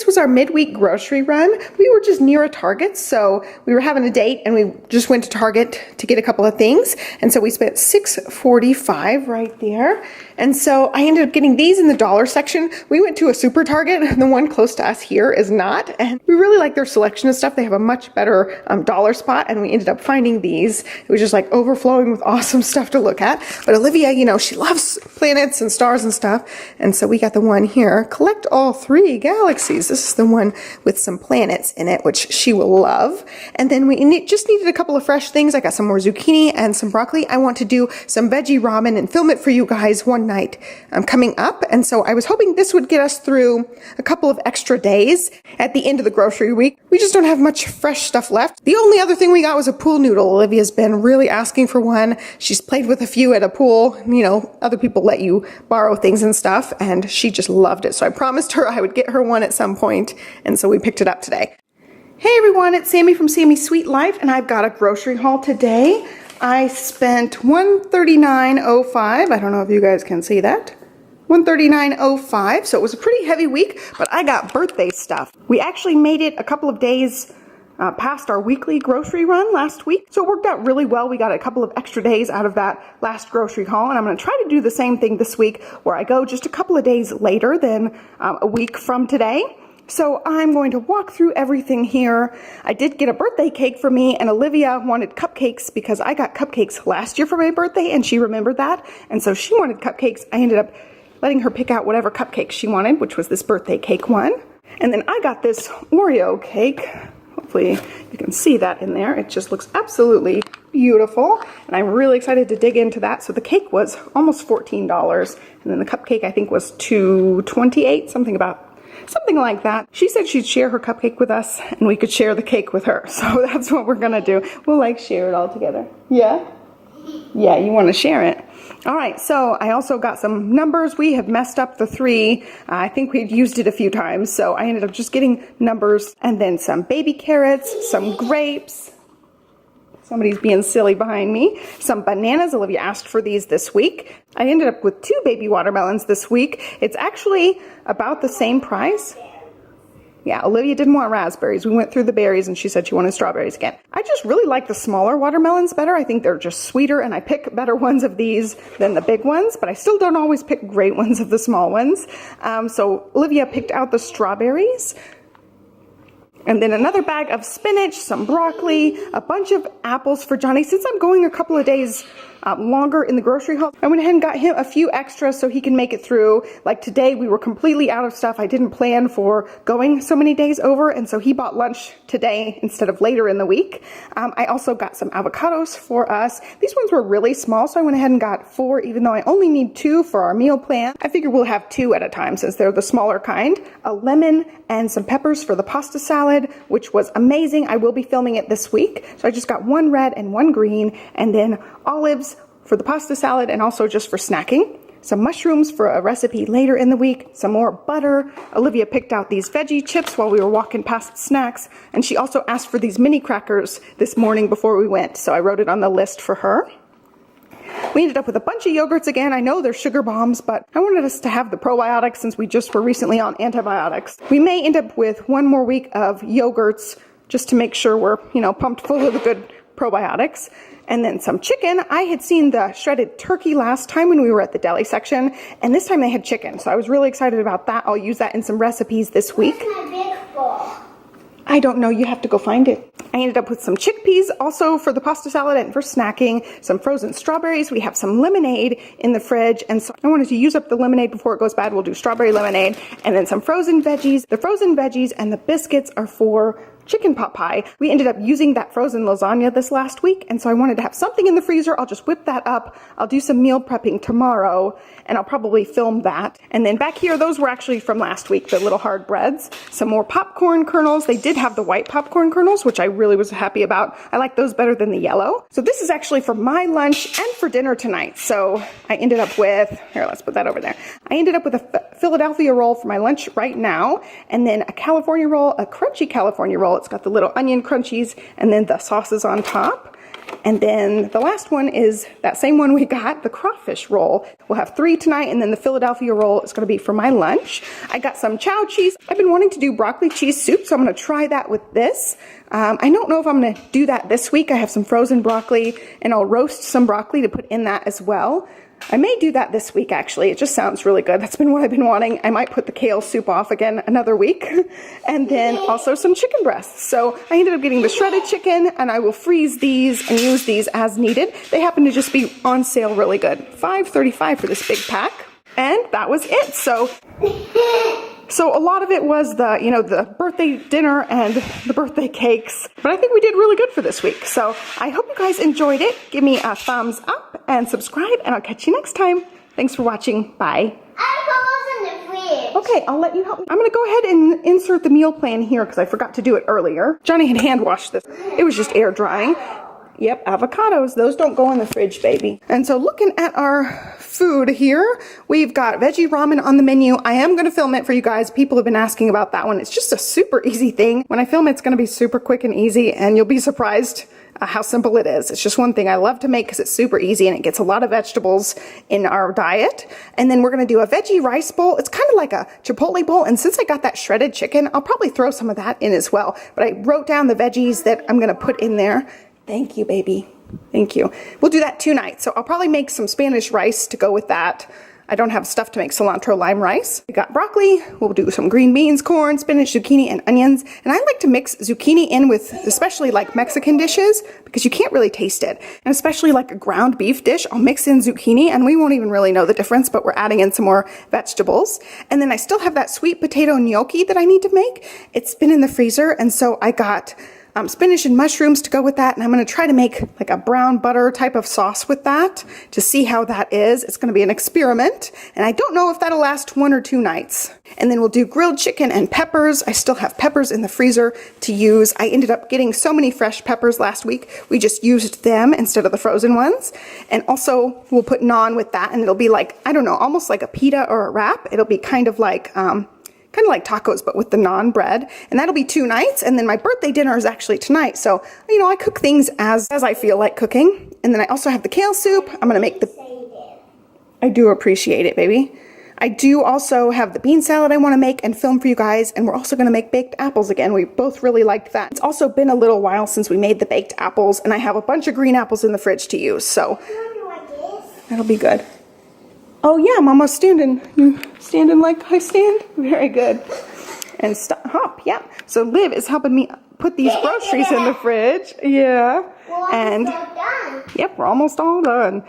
this was our midweek grocery run. We were just near a Target, so we were having a date and we just went to Target to get a couple of things. And so we spent $6.45 right there. And so I ended up getting these in the dollar section. We went to a super Target, and the one close to us here is not. And we really like their selection of stuff. They have a much better dollar spot, and we ended up finding these. It was just like overflowing with awesome stuff to look at. But Olivia, you know, she loves planets and stars and stuff. And so we got the one here, Collect All 3 Galaxies. This is the one with some planets in it, which she will love. And then we just needed a couple of fresh things. I got some more zucchini and some broccoli. I want to do some veggie ramen and film it for you guys one night coming up. And so I was hoping this would get us through a couple of extra days at the end of the grocery week. We just don't have much fresh stuff left. The only other thing we got was a pool noodle. Olivia's been really asking for one. She's played with a few at a pool. You know, other people let you borrow things and stuff, and she just loved it. So I promised her I would get her one at some point, and so we picked it up today. Hey everyone, it's Sammy from Sammy's Sweet Life, and I've got a grocery haul today. I spent $139.05. I don't know if you guys can see that. $139.05, so it was a pretty heavy week, but I got birthday stuff. We actually made it a couple of days past our weekly grocery run last week, so it worked out really well. We got a couple of extra days out of that last grocery haul, and I'm going to try to do the same thing this week, where I go just a couple of days later than a week from today. So I'm going to walk through everything here. I did get a birthday cake for me, and Olivia wanted cupcakes because I got cupcakes last year for my birthday, and she remembered that, and so she wanted cupcakes. I ended up letting her pick out whatever cupcake she wanted, which was this birthday cake one. And then I got this Oreo cake. Hopefully you can see that in there. It just looks absolutely beautiful, and I'm really excited to dig into that. So the cake was almost $14, and then the cupcake I think was $2.28, something like that. She said she'd share her cupcake with us, and we could share the cake with her. So that's what we're gonna do. We'll like share it all together. Yeah? Yeah, you want to share it. All right, so I also got some numbers. We have messed up the 3. I think we've used it a few times, so I ended up just getting numbers, and then some baby carrots, some grapes. Somebody's being silly behind me. Some bananas. Olivia asked for these this week. I ended up with 2 baby watermelons this week. It's actually about the same price. Yeah, Olivia didn't want raspberries. We went through the berries, and she said she wanted strawberries again. I just really like the smaller watermelons better. I think they're just sweeter, and I pick better ones of these than the big ones, but I still don't always pick great ones of the small ones. So Olivia picked out the strawberries. And then another bag of spinach, some broccoli, a bunch of apples for Johnny. Since I'm going a couple of days longer in the grocery haul, I went ahead and got him a few extras so he can make it through. Like today, we were completely out of stuff. I didn't plan for going so many days over, and so he bought lunch today instead of later in the week. I also got some avocados for us. These ones were really small, so I went ahead and got 4, even though I only need 2 for our meal plan. I figure we'll have 2 at a time since they're the smaller kind. A lemon and some peppers for the pasta salad, which was amazing. I will be filming it this week. So I just got 1 red and 1 green, and then olives for the pasta salad and also just for snacking. Some mushrooms for a recipe later in the week, some more butter. Olivia picked out these veggie chips while we were walking past snacks, and she also asked for these mini crackers this morning before we went, so I wrote it on the list for her. We ended up with a bunch of yogurts again. I know they're sugar bombs, but I wanted us to have the probiotics since we just were recently on antibiotics. We may end up with 1 more week of yogurts just to make sure we're, pumped full of the good probiotics. And then some chicken. I had seen the shredded turkey last time when we were at the deli section, and this time they had chicken, so I was really excited about that. I'll use that in some recipes this week. Where's my big bowl? I don't know, you have to go find it. I ended up with some chickpeas also for the pasta salad and for snacking, some frozen strawberries. We have some lemonade in the fridge, and so I wanted to use up the lemonade before it goes bad. We'll do strawberry lemonade, and then some frozen veggies. The frozen veggies and the biscuits are for chicken pot pie. We ended up using that frozen lasagna this last week, and so I wanted to have something in the freezer. I'll just whip that up. I'll do some meal prepping tomorrow, and I'll probably film that. And then back here, those were actually from last week, the little hard breads. Some more popcorn kernels. They did have the white popcorn kernels, which I really was happy about. I like those better than the yellow. So this is actually for my lunch and for dinner tonight. So I ended up with, here, let's put that over there. I ended up with a Philadelphia roll for my lunch right now, and then a California roll, a crunchy California roll. It's got the little onion crunchies and then the sauces on top. And then the last one is that same one we got, the crawfish roll. We'll have 3 tonight, and then the Philadelphia roll is going to be for my lunch. I got some chow cheese. I've been wanting to do broccoli cheese soup, so I'm going to try that with this. I don't know if I'm going to do that this week. I have some frozen broccoli, and I'll roast some broccoli to put in that as well. I may do that this week, actually. It just sounds really good. That's been what I've been wanting. I might put the kale soup off again another week. And then also some chicken breasts. So I ended up getting the shredded chicken, and I will freeze these and use these as needed. They happen to just be on sale really good. $5.35 for this big pack. And that was it. So a lot of it was the birthday dinner and the birthday cakes. But I think we did really good for this week. So I hope you guys enjoyed it. Give me a thumbs up and subscribe, and I'll catch you next time. Thanks for watching. Bye. Okay, I'll let you help me. I'm going to go ahead and insert the meal plan here because I forgot to do it earlier. Johnny had hand washed this. It was just air drying. Yep, avocados. Those don't go in the fridge, baby. And so looking at our food here, we've got veggie ramen on the menu. I am going to film it for you guys. People have been asking about that one. It's just a super easy thing. When I film it, it's going to be super quick and easy, and you'll be surprised how simple it is. It's just one thing I love to make because it's super easy and it gets a lot of vegetables in our diet. And then we're going to do a veggie rice bowl. It's kind of like a Chipotle bowl, and since I got that shredded chicken, I'll probably throw some of that in as well. But I wrote down the veggies that I'm going to put in there. Thank you, baby. Thank you. We'll do that tonight. So I'll probably make some Spanish rice to go with that. I don't have stuff to make cilantro lime rice. We got broccoli. We'll do some green beans, corn, spinach, zucchini, and onions. And I like to mix zucchini in with especially like Mexican dishes because you can't really taste it. And especially like a ground beef dish, I'll mix in zucchini and we won't even really know the difference, but we're adding in some more vegetables. And then I still have that sweet potato gnocchi that I need to make. It's been in the freezer, and so I got spinach and mushrooms to go with that, and I'm going to try to make like a brown butter type of sauce with that to see how that is. It's going to be an experiment, and I don't know if that'll last 1 or 2 nights. And then we'll do grilled chicken and peppers. I still have peppers in the freezer to use. I ended up getting so many fresh peppers last week. We just used them instead of the frozen ones. And also we'll put naan with that, and it'll be like, I don't know, almost like a pita or a wrap. It'll be kind of like tacos, but with the naan bread. And that'll be 2 nights. And then my birthday dinner is actually tonight. So, I cook things as I feel like cooking. And then I also have the kale soup. I'm going to make I do appreciate it, baby. I do also have the bean salad I want to make and film for you guys. And we're also going to make baked apples again. We both really liked that. It's also been a little while since we made the baked apples. And I have a bunch of green apples in the fridge to use. So that'll be good. Oh yeah, Mama's standing. You standing like I stand? Very good. And hop, yeah. So Liv is helping me put these groceries in the fridge. Yeah. We're almost all done. Yep, we're almost all done.